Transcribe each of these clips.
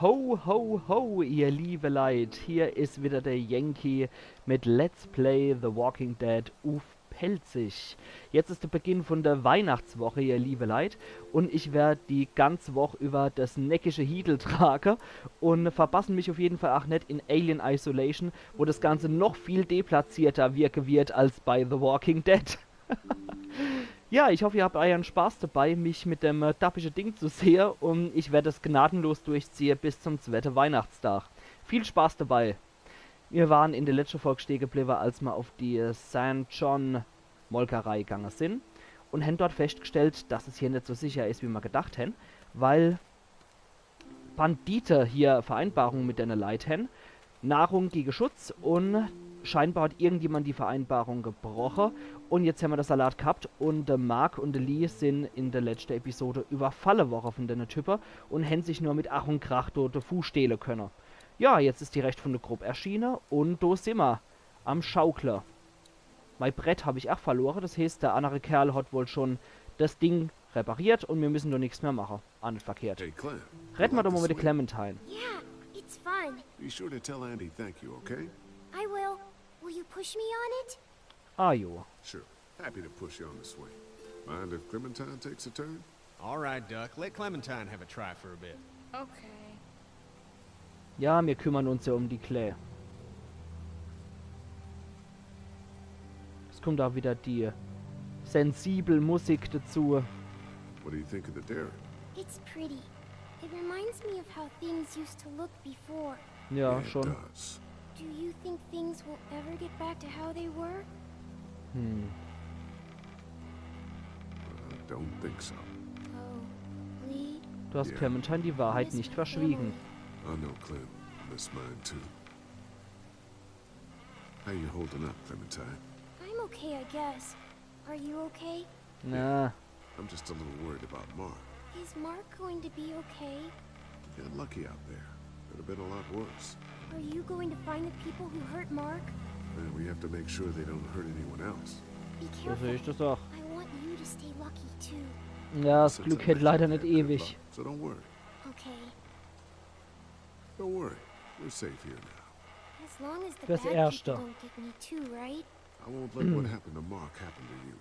Ho, ho, ho, ihr liebe Leid. Hier ist wieder der Jenki mit Let's Play The Walking Dead uff pälzisch. Jetzt ist der Beginn von der Weihnachtswoche, ihr liebe Leid. Und ich werde die ganze Woche über das neckische Hiedel tragen und verpassen mich auf jeden Fall auch nicht in Alien Isolation, wo das Ganze noch viel deplatzierter wirken wird als bei The Walking Dead. Ja, ich hoffe, ihr habt euren Spaß dabei, mich mit dem dappischen Ding zu sehen, und ich werde es gnadenlos durchziehen bis zum zweiten Weihnachtstag. Viel Spaß dabei. Wir waren in der letzten Folge stehen geblieben, als wir auf die St. John Molkerei gegangen sind und haben dort festgestellt, dass es hier nicht so sicher ist, wie wir gedacht haben, weil Banditen hier Vereinbarungen mit den Leuten haben, Nahrung gegen Schutz, und scheinbar hat irgendjemand die Vereinbarung gebrochen und jetzt haben wir das Salat gehabt und der Mark und der Lee sind in der letzten Episode überfallen worden von den Typen und haben sich nur mit Ach und Krach dort den Fuß stehlen können. Ja, jetzt ist die Recht von der Gruppe erschienen und da sind wir am Schaukler. Mein Brett habe ich auch verloren, das heißt, der andere Kerl hat wohl schon das Ding repariert und wir müssen doch nichts mehr machen. Ah, nicht verkehrt. Hey, Clem. Retten wir doch mal mit der Clementine. Yeah, it's fun. Be sure to tell Andy thank you, okay? I will. Will you push me on it? Ah, jo. Sure. Happy to push you on the swing. Mind if Clementine takes a turn? All right, Duck. Let Clementine have a try for a bit. Okay. Ja, wir kümmern uns ja um die Clay. Es kommt da wieder die sensible Musik dazu. What do you think of the dairy? It's pretty. It reminds me of how things used to look before. Ja, It schon. does. Do you think things will ever get back to how they were? Hm. I don't think so. Oh, Lee? Du hast Ja. Clementine die Wahrheit nicht verschwiegen. I know Clem. I miss mine too. How you holding up, Clementine? I'm okay, I guess. Are you okay? Na, I'm just a little worried about Mark. Is Mark going to be okay? Got lucky out there. Could have been a lot worse. Are you going to find the people who hurt Mark? And we have to make sure they don't hurt anyone else. Be so careful. sehe ich das auch. I want you to stay lucky too. Ja, das Since Glück I hält bet leider you nicht had good ewig. luck, so don't worry. Okay. Don't worry. We're safe here now. As long as the Fürs bad Erste. people don't get me too, right? I won't let what happened to Mark happen to you.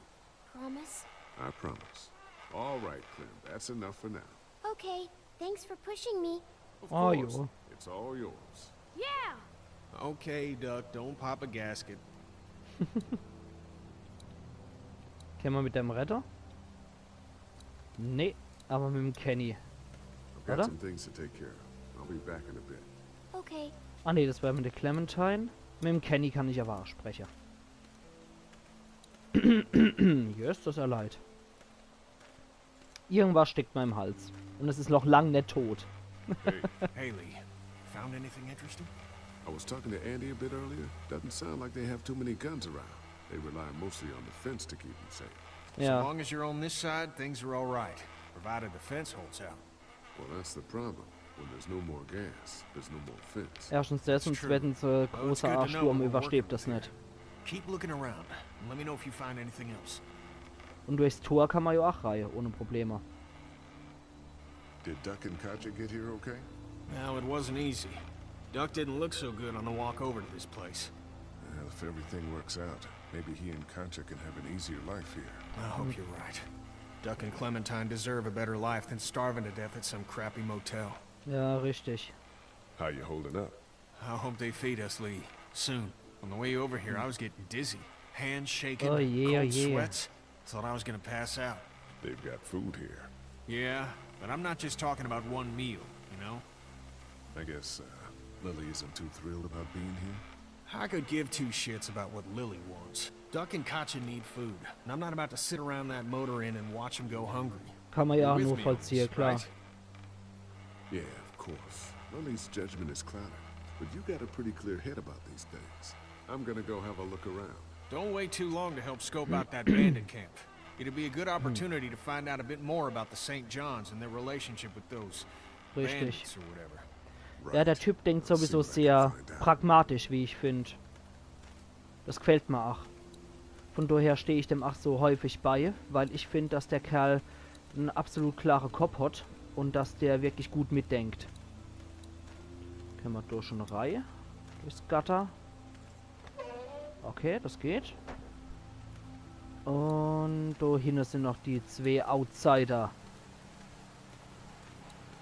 Promise? I promise. All right, Clem. That's enough for now. Okay. Thanks for pushing me. Of Oh, course. jo. It's all yours. Yeah! Okay, Duck. Don't pop a gasket. Kennen wir mit dem Retter? Nee, aber mit dem Kenny. I've got Oder? some things to take care of. I'll be back in a bit. Okay. Ah nee, das war mit der Clementine. Mit dem Kenny kann ich aber auch sprechen. Hier ist das ja leid. Irgendwas steckt mir im Hals. Und es ist noch lang nicht tot. Hey, Hey, Lee. Found anything interesting? I was talking to Andy a bit earlier. Doesn't sound like they have too many guns around. They rely mostly on the fence to keep them safe. So Ja. long as you're on this side, things are all right. Provided the fence holds out. Well, that's the problem. When there's no more gas, there's no more fence. Erstens das und zweitens großer Arschsturm übersteht das nicht. Keep looking around. And let me know if you find anything else. Und durchs Tor kann man ja auch rein, ohne Probleme. Did Duck and Katja get here okay? Now, it wasn't easy. Duck didn't look so good on the walk over to this place. Well, if everything works out, maybe he and Katja can have an easier life here. I hope you're right. Duck and Clementine deserve a better life than starving to death at some crappy motel. Ja, richtig. How you holding up? I hope they feed us, Lee. Soon. On the way over here, I was getting dizzy. Hands shaking, Oh, yeah, cold yeah. sweats. Thought I was gonna pass out. They've got food here. Yeah, but I'm not just talking about one meal, you know? I guess Lily isn't too thrilled about being here. I could give two shits about what Lily wants. Duck and Katja need food, and I'm not about to sit around that motor inn and watch them go hungry. Kann man ja auch You're nur with me on vollziehen, this, klar. right? Yeah, of course. Lily's judgment is clouded, but you got a pretty clear head about these things. I'm gonna go have a look around. Don't wait too long to help scope out that bandit camp. It'd be a good opportunity to find out a bit more about the St. John's and their relationship with those Richtig. bandits or whatever. Ja, der Typ denkt sowieso sehr pragmatisch, wie ich finde. Das gefällt mir auch. Von daher stehe ich dem auch so häufig bei, weil ich finde, dass der Kerl einen absolut klaren Kopf hat und dass der wirklich gut mitdenkt. Können wir durch eine Reihe. Durchs Gatter. Okay, das geht. Und da hinten sind noch die zwei Outsider.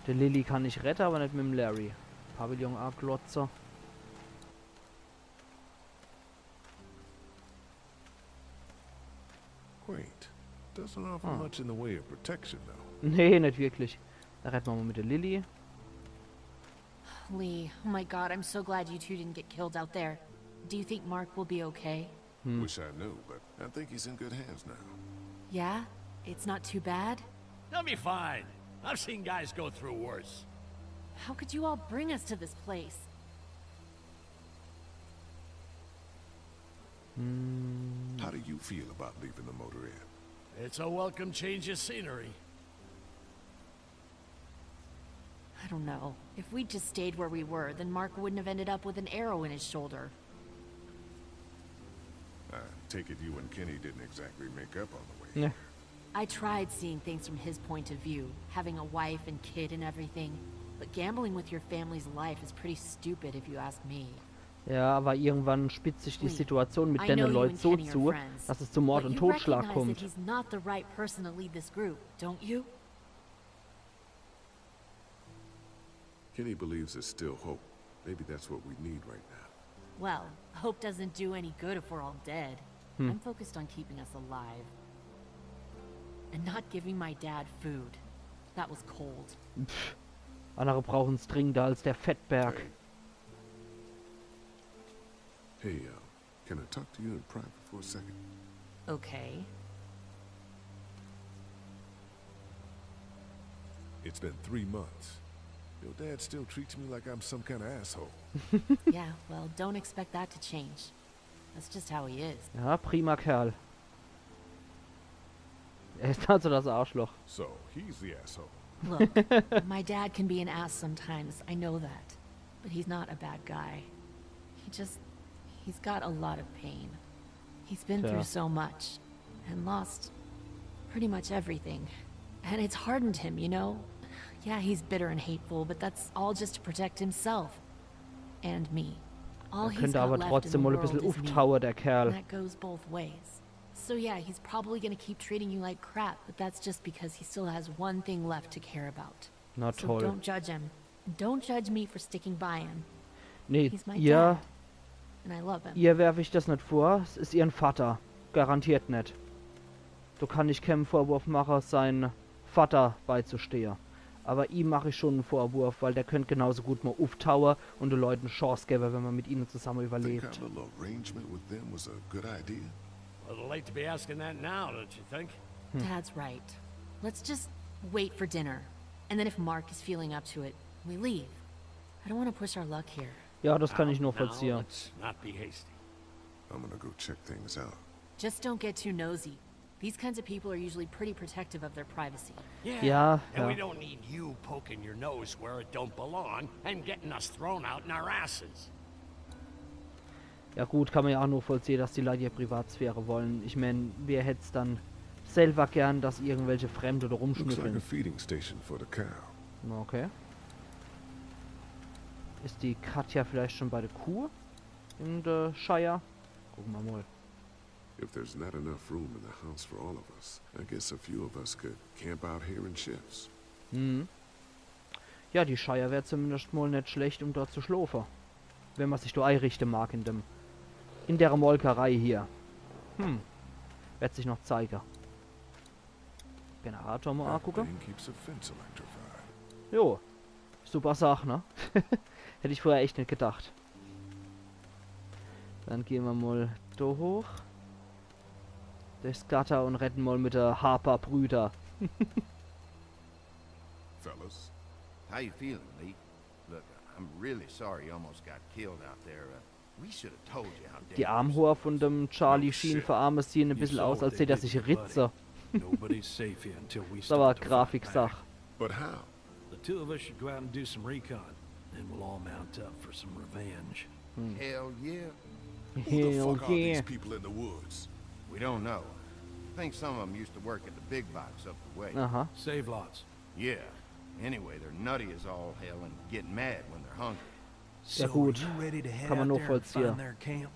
Der Lilly kann ich retten, aber nicht mit dem Larry. Pavillon A-Glotzer. Quaint. Doesn't offer much in the way of protection, though. Nee, nicht wirklich. Da retten wir mal mit der Lilly. Lee, oh my god, I'm so glad you two didn't get killed out there. Do you think Mark will be okay? Wish I knew, but I think he's in good hands now. Yeah? It's not too bad? They'll be fine. I've seen guys go through worse. How could you all bring us to this place? How do you feel about leaving the motor inn? It's a welcome change of scenery. I don't know. If we'd just stayed where we were, then Mark wouldn't have ended up with an arrow in his shoulder. I take it you and Kenny didn't exactly make up on the way. Yeah. I tried seeing things from his point of view, having a wife and kid and everything. But gambling with your family's life is pretty stupid if you ask me. Ja, aber irgendwann spitzt sich die Lee, Situation mit I den know you Leuten and so Kenny are zu, friends, dass es zu Mord but und you Totschlag recognize kommt. that he's not the right person to lead this group, don't you? Kenny believes there's still hope. Maybe that's what we need right now. Well, hope doesn't do any good if we're all dead. I'm focused on keeping us alive. And not giving my dad food. That was cold. Andere brauchen es dringender als der Fettberg. Hey, can I talk to you in private for a second? Okay. It's been 3 months. Your dad still treats me like I'm some kind of asshole. Yeah, well, don't expect that to change. That's just how he is. Ja, prima Kerl. Er ist also das Arschloch. So, he's the asshole. Look, my dad can be an ass sometimes, I know that. But he's not a bad guy. He's got a lot of pain. He's been Tja. through so much. And lost pretty much everything. And it's hardened him, you know? Yeah, he's bitter and hateful, but that's all just to protect himself. And me. All he's Könnte got aber left in trotzdem the mal ein world bisschen is me. auftauen, der And Kerl. that goes both ways. So yeah, he's probably gonna keep treating you like crap, but that's just because he still has one thing left to care about. Na So toll. don't judge him. Don't judge me for sticking by him. Nee, He's my ihr, dad. And I love him. ihr werfe ich das nicht vor. Es ist ihren Vater. Garantiert nicht. Du kannst nicht keinen Vorwurf machen, seinen Vater beizustehen. Aber ihm mache ich schon einen Vorwurf, weil der könnte genauso gut mal auftauen und den Leuten eine Chance geben, wenn man mit ihnen zusammen Think our überlebt. little arrangement with them was a good idea? A little late to be asking that now, don't you think? Dad's right. Let's just wait for dinner. And then if Mark is feeling up to it, we leave. I don't want to push our luck here. Ja, das kann ich nur Now, vollziehen. let's not be hasty. I'm gonna go check things out. Just don't get too nosy. These kinds of people are usually pretty protective of their privacy. Ja, And we ja. don't need you poking your nose where it don't belong and getting us thrown out in our asses. Ja gut, kann man ja auch nur vollziehen, dass die Leute ihre Privatsphäre wollen. Ich meine, wer hätte es dann selber gern, dass irgendwelche Fremde da Looks like a rumschnüffeln? feeding station for the cow. Okay. Ist die Katja vielleicht schon bei der Kuh? In der Shire? Gucken wir mal. If there's not enough room in the house for all of us, I guess a few of us could camp out here in shifts. Mhm. Ja, die Shire wäre zumindest mal nicht schlecht, um dort zu schlafen. Wenn man sich da einrichten mag in der Molkerei hier. Wird sich noch zeigen. Generator mal That angucken. thing keeps a fence electrified. Jo. Super Sache, ne? Hätte ich vorher echt nicht gedacht. Dann gehen wir mal da hoch. Durchs Gatter und retten mal mit der Harper Brüder. Fellas, How you feeling, Lee? Look, I'm really sorry you almost got killed out there. We should have told you how Die Armhoher von dem Charlie Sheen verarmen sehen ein bisschen aus, als hätte er sich ritze. Nobody's safe here until we Das war start to fight Grafiksach. back. but how? The two of us should go out and do some recon. Then we'll all mount up for some revenge. Hell yeah. Who the Hell fuck are these yeah. people in the woods? We don't know. I think some of them used to work at the big box up the way. Aha. Save lots. Yeah. Anyway, they're nutty as all hell and get mad when they're hungry. So, gut. are you ready to head Kann man out nur there and find vollziehen. their camp?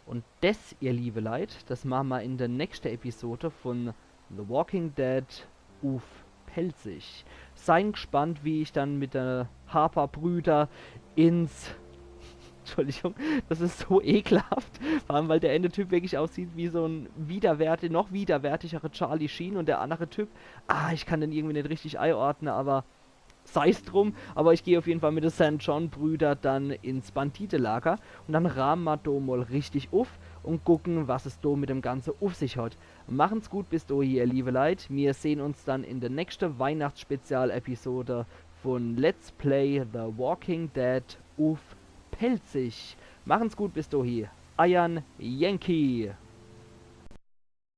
Und das, ihr liebe Leid, das machen wir in der nächsten Episode von The Walking Dead uff pälzisch. Seien gespannt, wie ich dann mit der Harper-Brüder ins... Entschuldigung, das ist so ekelhaft, vor allem weil der eine Typ wirklich aussieht wie so ein noch widerwärtigere Charlie Sheen und der andere Typ, ich kann den irgendwie nicht richtig einordnen, aber sei es drum, aber ich gehe auf jeden Fall mit den John-Brüdern dann ins Banditenlager und dann rahmen wir da mal richtig auf und gucken, was es da mit dem Ganzen auf sich hat. Machen's gut bis dahin, ihr liebe Leute. Wir sehen uns dann in der nächsten Weihnachtsspezial-Episode von Let's Play The Walking Dead uff pälzisch. Machen's gut bis dahin. Euer Jenki.